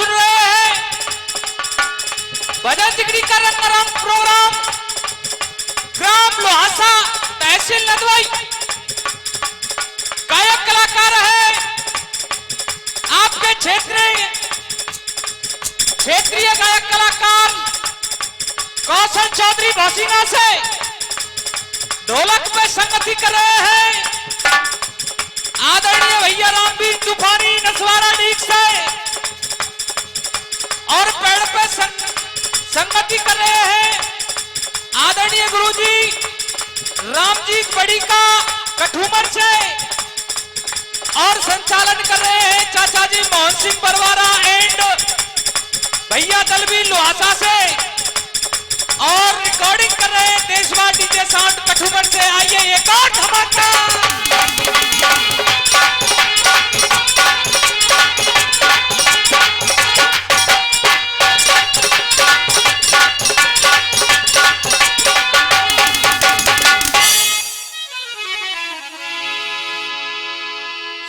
सुन रहे हैं भजन जिगरी का रंगारंग प्रोग्राम ग्राम लोहासा तहसील नदवाई। गायक कलाकार है आपके क्षेत्रीय गायक कलाकार कौशल चौधरी भौसिंगा से ढोलक पे संगति कर रहे हैं आदरणीय भैया रामवीर तूफानी नसवारा लीग से, और पेड़ पे संगति कर रहे हैं आदरणीय गुरुजी रामजीत बड़ी का कठूमर से, और संचालन कर रहे हैं चाचा जी मोहन सिंह बरवारा एंड भैया दलवीर लोहासा से, और रिकॉर्डिंग कर रहे हैं देशवा डीजे साउंड कठूमर से। आइए एक और धमाका।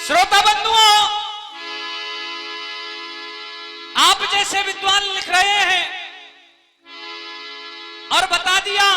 श्रोता बंधुओं, आप जैसे विद्वान लिख रहे हैं और बता दिया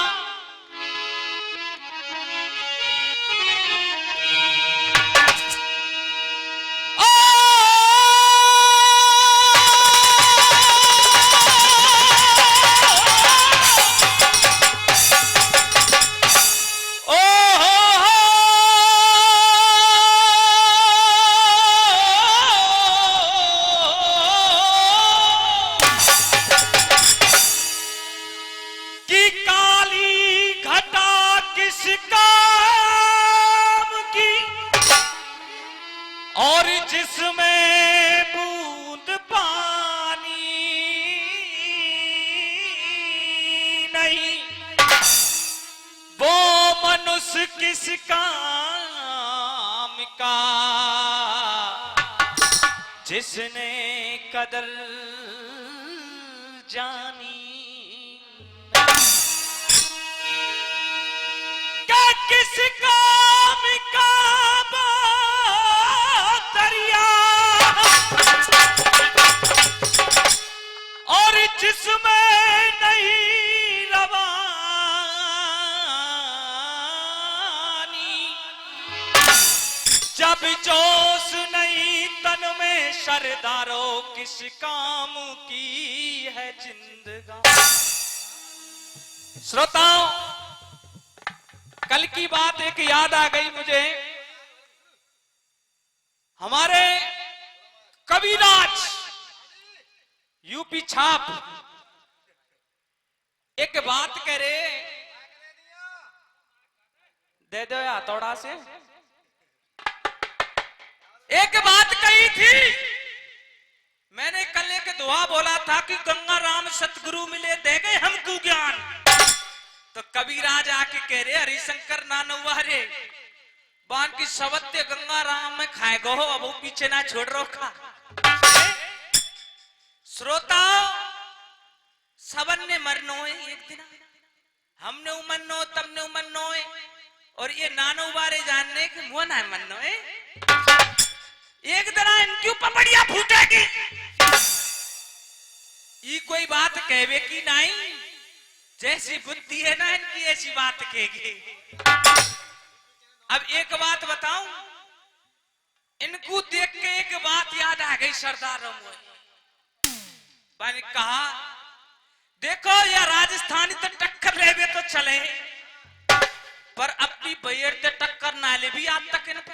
और जिसमें बूंद पानी नहीं वो मनुष्य किस काम का, जिसने कदर जानी क्या किस काम का और जिसमें नहीं रवानी, जब जोश नहीं तन में सरदारों किस काम की है जिंदगानी। श्रोताओं, कल की बात एक याद आ गई मुझे। हमारे कविराज यूपी छाप एक बात कह रहे, दे दो या थोड़ा से, एक बात कही थी। मैंने कल एक दुआ बोला था कि गंगा राम सतगुरु मिले दे गए हमको ज्ञान, तो कविराज आके कह रहे हरिशंकर नानवारे बान की सवत्य गंगा राम में खाए गो, अब वो पीछे ना छोड़ रोका। श्रोताओ, सबन ने मरनो है एक दिन, हमने उमरनो तमने उमरनो है, और ये नानो बारे जानने के मुंह ना मरनो है। एक दिन इनके ऊपर बढ़िया फूटेगी, ये कोई बात कहवे की नहीं, जैसी बुद्धि है ना इनकी ऐसी बात कहेगी। अब एक बात बताऊं, इनको देख के एक बात याद आ गई सरदारों में। मैंने कहा देखो या राजस्थानी तो टक्कर लेवे तो चले, पर अपनी बैर से टक्कर ना ले भी आज तक इन पे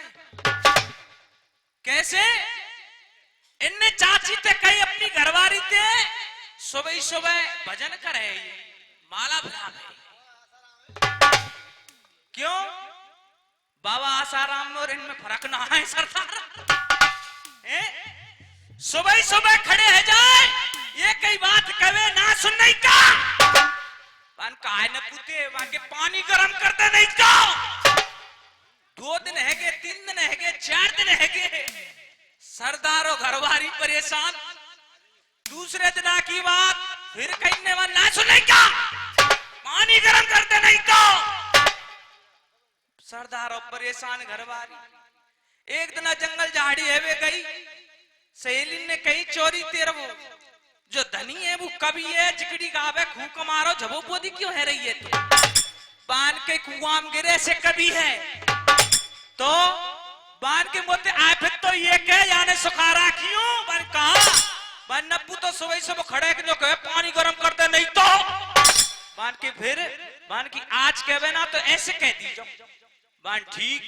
कैसे। इनने चाची ते कही अपनी घरवारी ते सुबह सुबह भजन करे, माला भरावे, क्यों बाबा आसाराम और इनमें फर्क ना है सरदार। सुबह सुबह खड़े है जाए, ये कई बात कहे ना सुनने का, पान काहे न पूते वाके पानी गरम करते नहीं का। 2 दिन है के 3 दिन है के 4 दिन है के सरदारों घरवारी परेशान। दूसरे दिन की बात फिर कहने वाला ना सुनने का, पानी गरम करते नहीं का। सरदारों परेशान घरवारी। एक दिन जंगल झाड़ी है वे गई, सहेली ने कही चोरी तेरे वो जो धनी है वो कवि है, जिकड़ी गावे खूक मारो झबो बोदी क्यों है रही है तू? बान के कुआं गिरे से कवि है तो बान के मोते आए फिर तो ये कह जाने सुखारा क्यों बन कहा बन नब्बू तो सुबह सुबह खड़े के जो कहे पानी गर्म कर दे नहीं तो बान के फिर बान की आज कहवे ना तो ऐसे कह दीजो बान ठीक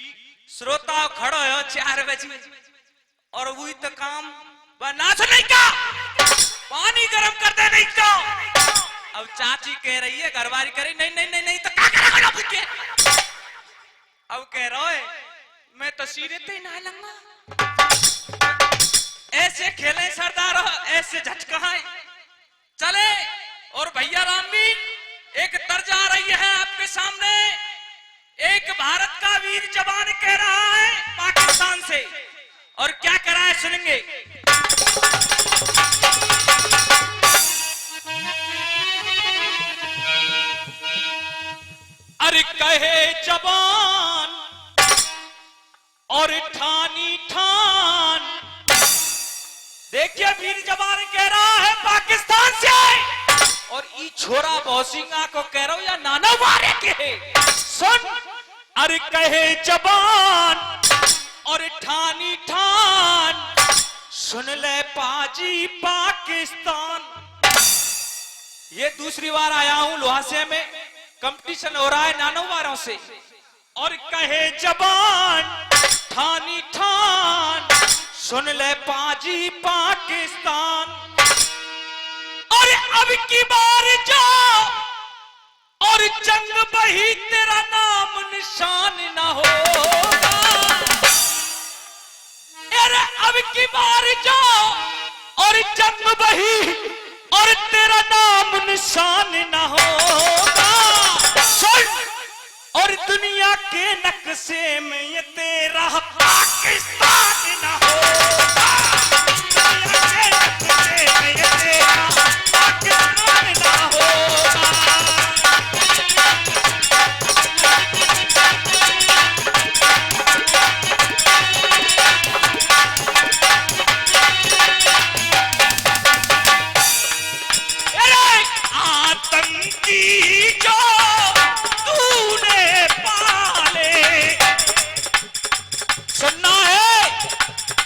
श्रोता खड़ो हो 4 बजे और वही तो काम बान ना सुन नहीं का पानी गर्म कर दे नहीं तो अब चाची कह रही है घरवारी करी नहीं नहीं नहीं नहीं तो क्या करेगा पूछे अब कह रहा है मैं तो सीधे ते ना लंगा ऐसे खेले सरदार ऐसे झटकाए चले और भैया रामवीर एक तर्ज आ रही है आपके सामने एक भारत का वीर जवान कह रहा है पाकिस्तान से और क्या कह रहा है सुनेंगे। अरे कहे जवान और ठानी ठान देखिए वीर जवान कह रहा है पाकिस्तान से और ई छोरा बौसिंगा को कह रहा हूं या नाना मारे के सुन। अरे कहे जवान और ठानी ठान सुन ले पाजी पाकिस्तान। ये दूसरी बार आया हूं लोहासे में कंपटीशन हो रहा है नानोवारों से और कहे जवान ठानी ठान सुन ले पाजी पाकिस्तान। और अब की बार जाओ और जंग बही तेरा नाम निशान ना होगा। अरे अब की बार जाओ और जंग बही और तेरा नाम निशान ना होगा। और दुनिया के नक्शे में ये तेरा पाकिस्तान ना होगा। दुनिया के नक्शे में ये तेरा पाकिस्तान ना होगा। अरे आतंकी जो सुनना है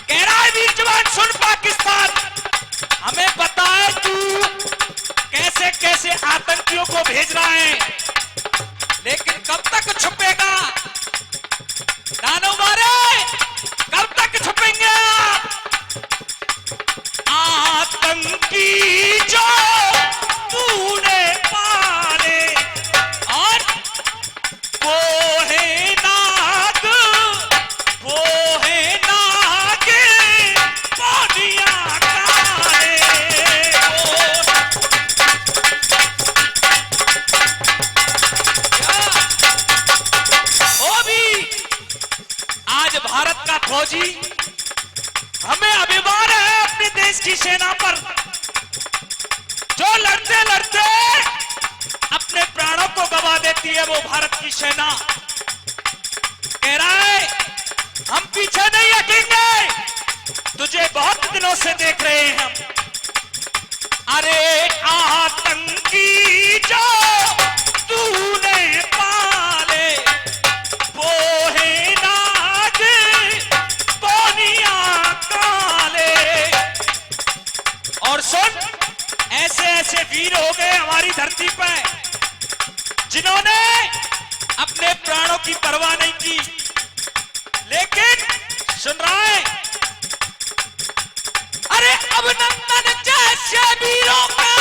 कह रहा है वीर जवान सुन पाकिस्तान हमें पता है तू कैसे कैसे आतंकियों को भेज रहा है लेकिन कब तक छुपेगा नानो मारे कब तक छुपेंगे आतंकी जो तूने पाले और वो है नाग वो है नागे पानिया काले वो भी आज भारत का फौजी हमें अभिमान है अपने देश की सेना पर जो लड़ते लड़ते अपने प्राणों को गवा देती है वो भारत की सेना कह रहा है हम पीछे नहीं हटेंगे तुझे बहुत दिनों से देख रहे हैं हम। अरे आतंकी जो तूने पाले वो है नाग पानिया काले। और सुन ऐसे ऐसे वीर हो गए हमारी धरती पर जिन्होंने अपने प्राणों की परवाह नहीं की लेकिन सुन रहा है अरे अभिनंदन जैसे वीरों का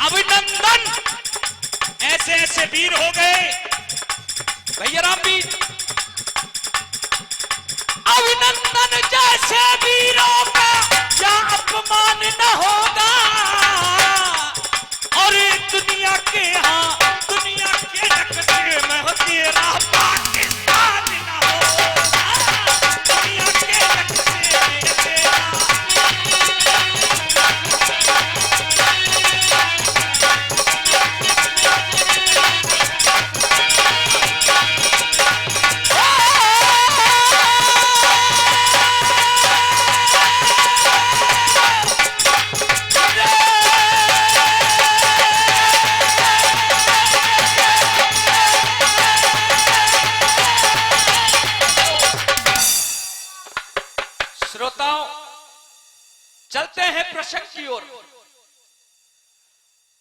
अभिनंदन ऐसे ऐसे वीर हो गए भैया रामवीर अभिनंदन जैसे वीरों का क्या अपमान न होगा। और दुनिया के दुनिया के नक्शे में हो तेरा पाकिस्तान ना होगा। दुनिया के नक्शे में तेरा श्रोताओं, चलते हैं प्रसंग की ओर।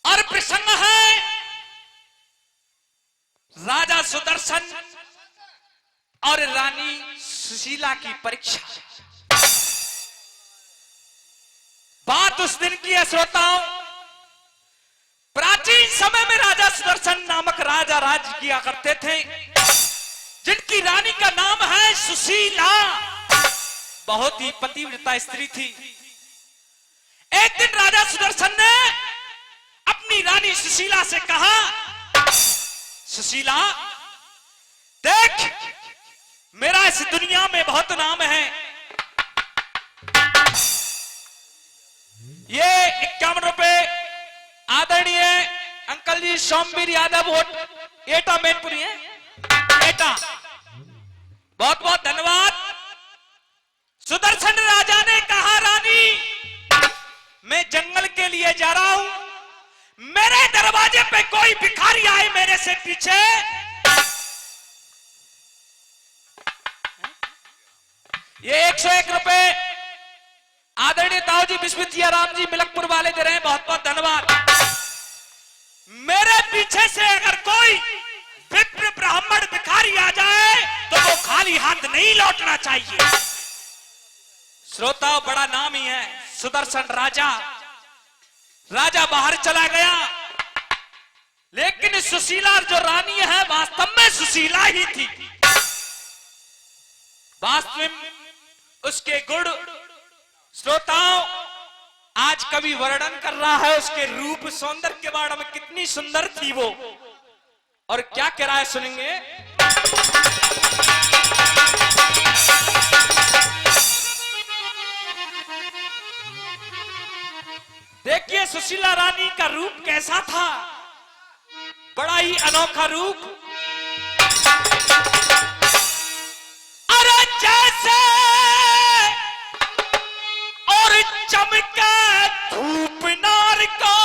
और प्रसंग है राजा सुदर्शन और रानी सुशीला की परीक्षा। बात उस दिन की है श्रोताओं, प्राचीन समय में राजा सुदर्शन नामक राजा राज किया करते थे, जिनकी रानी का नाम है सुशीला। बहुत ही पतिव्रता स्त्री थी। एक दिन राजा सुदर्शन ने अपनी रानी सुशीला से कहा, सुशीला देख, मेरा इस दुनिया में बहुत नाम है। ये 51 रुपए आदरणीय अंकल जी सोमवीर यादव वोट एटा मैनपुरी है, एटा, बहुत बहुत धन्यवाद। सुदर्शन राजा ने कहा, रानी मैं जंगल के लिए जा रहा हूं, मेरे दरवाजे पे कोई भिखारी आए मेरे से पीछे, ये 101 रुपए आदरणीय ताऊजी विश्वजिया राम जी मिलकपुर वाले दे रहे हैं, बहुत बहुत धन्यवाद। मेरे पीछे से अगर कोई विप्र ब्राह्मण भिखारी आ जाए तो वो खाली हाथ नहीं लौटना चाहिए। श्रोताओं, बड़ा नाम ही है सुदर्शन राजा। राजा बाहर चला गया, लेकिन सुशीला जो रानी है वास्तव में सुशीला ही थी। वास्तव में उसके गुण श्रोताओं आज कवि वर्णन कर रहा है, उसके रूप सौंदर्य के बारे में, कितनी सुंदर थी वो। और क्या कह रहा है सुनेंगे। देखिए सुशीला रानी का रूप कैसा था, बड़ा ही अनोखा रूप। अरे जैसे और चमके धूप नार को,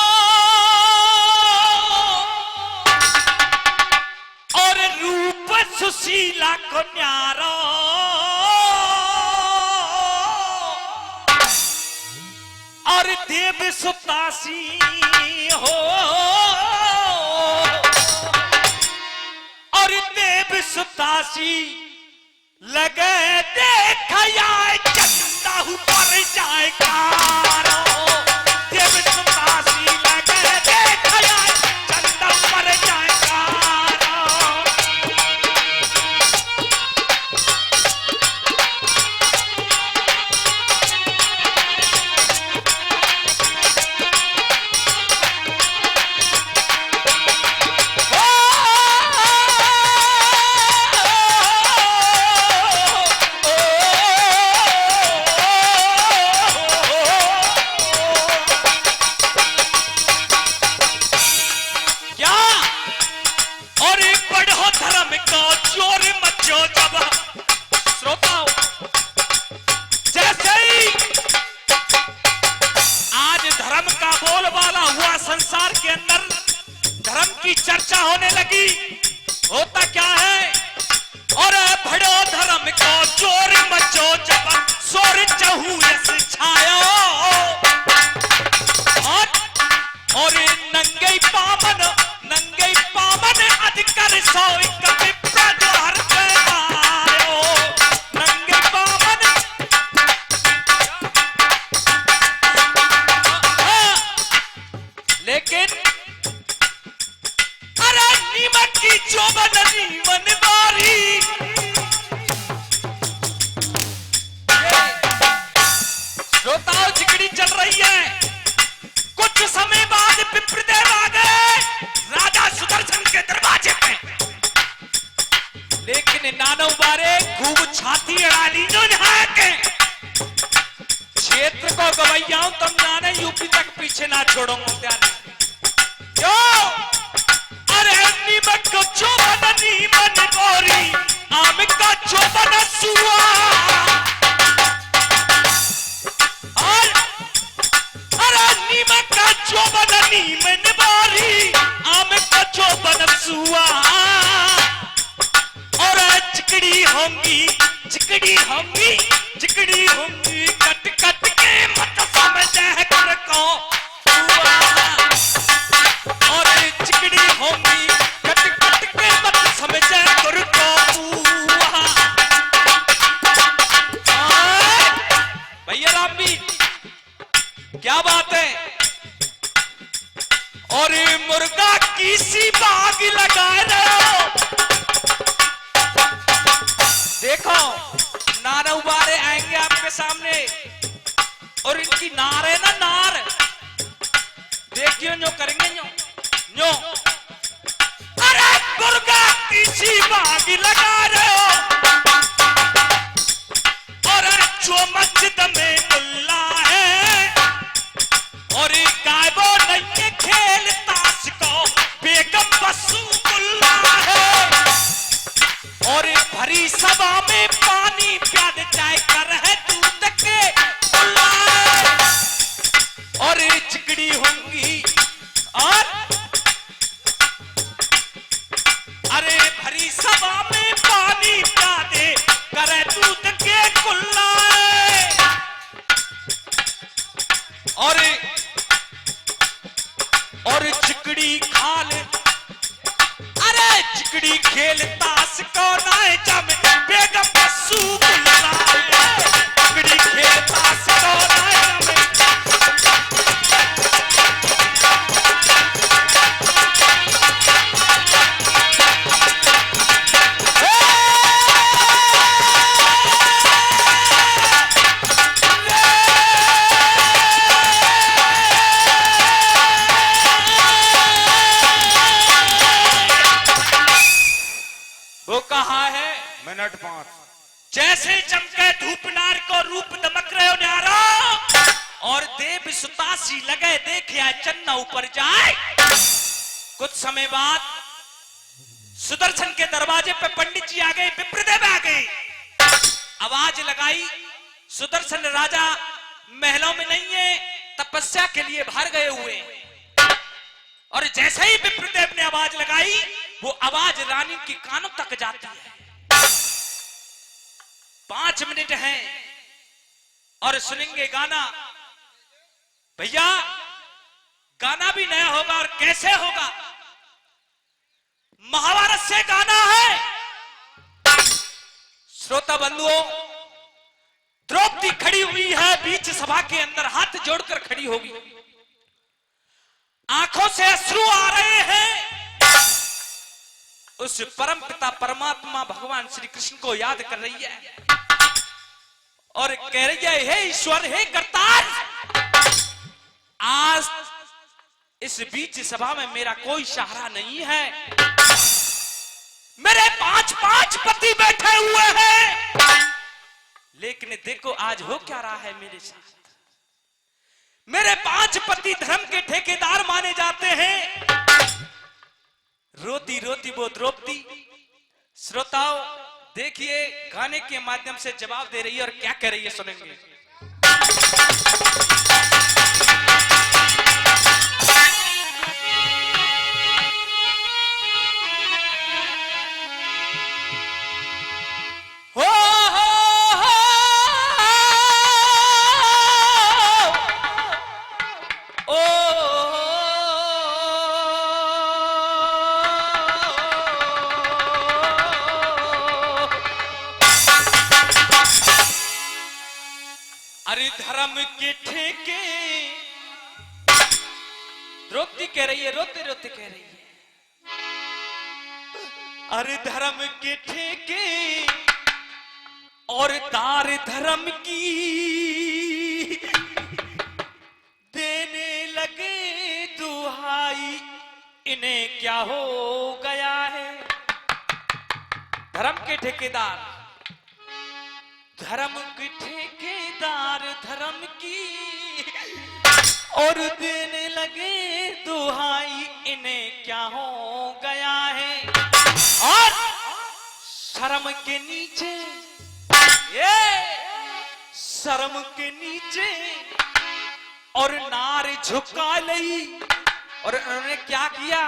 और रूप सुशीला को न्यारो, और देव सुतासी हो, और देव सुतासी लगे देखया चंदा ऊपर जाए कारो, देव सुतासी लगे देखया चंदा ऊपर जाए कारो। संसार के अंदर धर्म की चर्चा होने लगी। होता क्या है, और भड़ो धर्म को चोर मचो जब सोर चहू यस छायो, और नंगे पावन अधिकर सोई कभी प्रद्वार पे आयो, नंगे पावन। लेकिन अरे नीमक की चोबन नीमन बारी, श्रोताओं चिकड़ी चल रही है। कुछ समय बाद विप्रदेव आ गए राजा सुदर्शन के दरवाजे पे, लेकिन नानव बारे खूब छाती अड़ा ली जो नहा के क्षेत्र को गवैयाऊं तुम जाने यूपी तक पीछे ना छोड़ूंगा त्याने। क्यों? अरे नीमक को चोबन नीमन बोरी, आम का चोबन सुआ, और अरे नीमक का चोबन नीमन बोरी, आम का चोबन सुआ, और चिकड़ी होंगी चिकड़ी होंगी चिकड़ी होंगी कट कट के मत समझे कर को और चिकड़ी होंगी कट कट के मत समझे कर को भैया राम जी क्या बात है। और मुर्गा किसी बाग लगा रहे हो देखो नार उबारे आएंगे आपके सामने और इनकी नार है ना नार देखियो न्यो करेंगे न्यो न्यो। अरे मुर्गा किसी बाग लगा रहे हो और जो मस्जिद में मुल्ला है और गायबो नहीं खेल ताश को बेगम रसूलुल्लाह है और भरी सभा में पानी प्याद चाय कर है दूध के और चिकड़ी होंगी और अरे भरी सभा में पानी प्यादे करे दूध के कुल्ला और चिकड़ी खाल अरे चिकड़ी खेल ताश को नाय जम बेगम रसूलुल्लाह चिकड़ी खेल ताश को नाय जम मिनट 5 जैसे चमके धूप नार को रूप दमक रहे हो न्यारा और देव सुतासी लगे देखे आए चन्ना ऊपर जाए। कुछ समय बाद सुदर्शन के दरवाजे पे पंडित जी आ गए विप्रदेव आ गए आवाज लगाई सुदर्शन राजा महलों में नहीं है तपस्या के लिए बाहर गए हुए और जैसे ही विप्रदेव ने आवाज लगाई वो आवाज रानी की कानों तक जाती है। 5 मिनट हैं और सुनेंगे गाना। भैया गाना भी नया होगा और कैसे होगा महाभारत से गाना है। श्रोता बंधुओं द्रौपदी खड़ी हुई है बीच सभा के अंदर हाथ जोड़कर खड़ी होगी आंखों से अश्रु आ रहे हैं उस परम पिता परमात्मा भगवान श्री कृष्ण को याद कर रही है और कह रही है हे ईश्वर हे करतार आज इस बीच सभा में मेरा कोई सहारा नहीं है मेरे 5 पति बैठे हुए हैं लेकिन देखो आज हो क्या रहा है मेरे साथ मेरे 5 पति धर्म के ठेकेदार माने जाते हैं। रोती रोती वो द्रौपदी श्रोताओं देखिए गाने के माध्यम से जवाब दे रही है और क्या कह रही है सुनेंगे। अरे धर्म के ठेके द्रौपदी कह रही है रोते रोते कह रही है अरे धर्म के ठेके और तार धर्म की देने लगे दुहाई इन्हें क्या हो गया है। धर्म के ठेकेदार धर्म के ठेकेदार धर्म की और देने लगे दुहाई इन्हें क्या हो गया है। और शर्म के नीचे ये शर्म के नीचे और नार झुका ली और उन्होंने क्या किया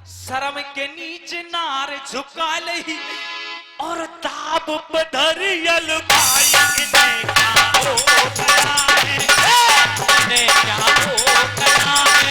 शर्म के नीचे नार झुका ली और तार ताब पधरियल भाई इन्हें क्या हो गया है, इन्हें क्या हो गया है।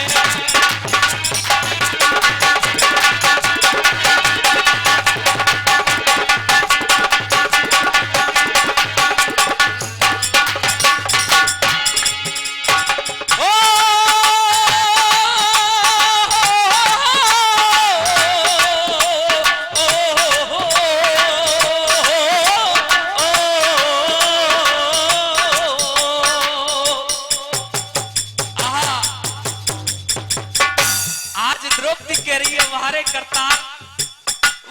द्रौपदी कह रही है, वारे करतार,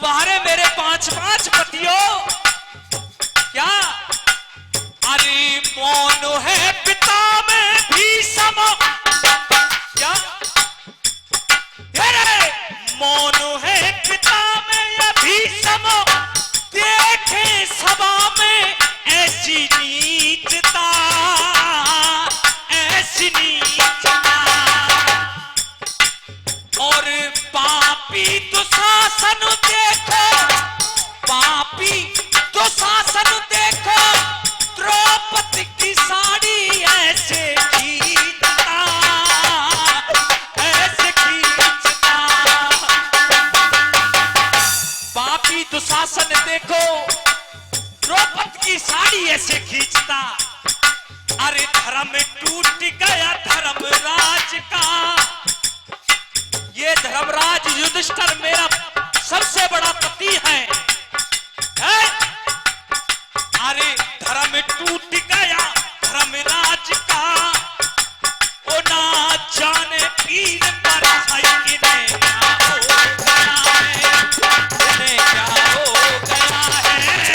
वारे मेरे 5-5 पतियों, क्या अरे मौन है पिता में भीषम, क्या मौन है पिता में या भीषम, देखे सभा में ऐसी नीचता, ऐसी नीचता। और पापी दुशासन देखो, पापी दुशासन देखो, द्रौपदी की साड़ी ऐसे खींचता, ऐसे खींचता। पापी दुशासन देखो, द्रौपदी की साड़ी ऐसे खींचता। अरे धर्म टूट गया धर्मराज का, ये धर्मराज युधिष्ठिर मेरा सबसे बड़ा पति है? अरे धर्म टूट गया धर्मराज का, ओ ना जाने पीर पर इन्हें क्या हो गया है, इन्हें क्या हो गया है, इन्हें क्या हो गया है।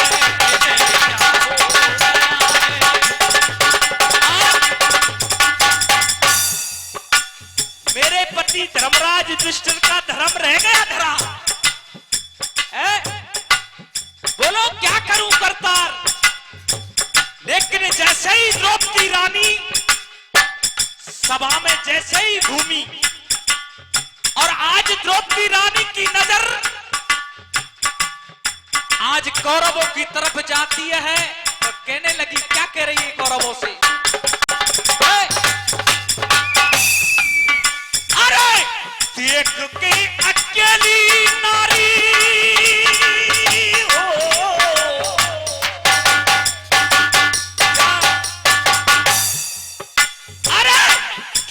मेरे पति धर्मराज युधिष्ठिर का धर्म रह गया धरा है? बोलो क्या करूं करतार। लेकिन जैसे ही द्रौपदी रानी सभा में जैसे ही घूमी, और आज द्रौपदी रानी की नजर आज कौरवों की तरफ जाती है, तो कहने लगी, क्या कह रही है कौरवों से? देख के अकेली नारी हो, अरे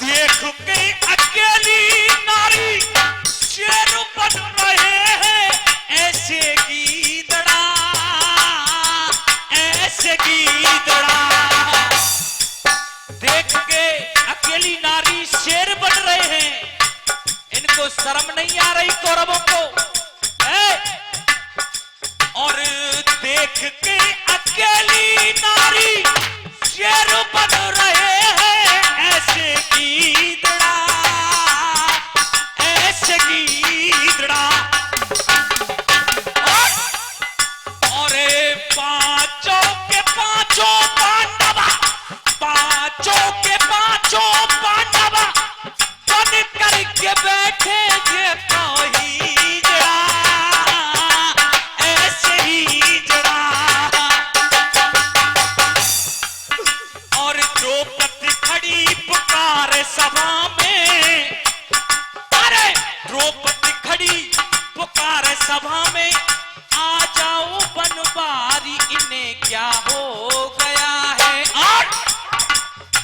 देख के अकेली नारी शेर बन रहे हैं ऐसे गीदड़ा, ऐसे गीदड़ा। देख के अकेली नारी शेर बन रहे हैं, इनको शर्म नहीं आ रही कौरवों को है? और देख के अकेली नारी शेर बन रहे हैं ऐसे गीदड़ा, ऐसे गीदड़ा। और पांचों के पांचों पांडव, पांचों के पांचों पांडव बन करके बैठे ये कोई जड़ा, ऐसे ही जड़ा। और द्रौपदी खड़ी पुकारे सभा में, अरे द्रौपदी खड़ी पुकारे सभा में, आ जाओ बनवारी इन्हें क्या हो गया है।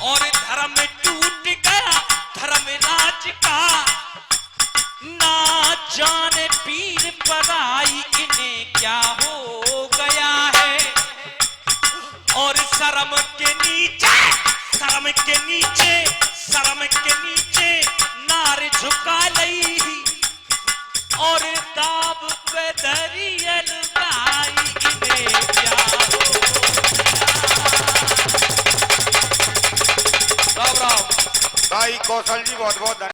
और धर्म टूट गया धर्मराज का, ना जाने पीर पराई इन्हें क्या हो गया है। और शर्म के नीचे, शर्म के नीचे, शर्म के नीचे नार झुका लई, और दाब पे दरियल गाई इन्हें क्या हो गया। भाई कौशल जी बहुत बहुत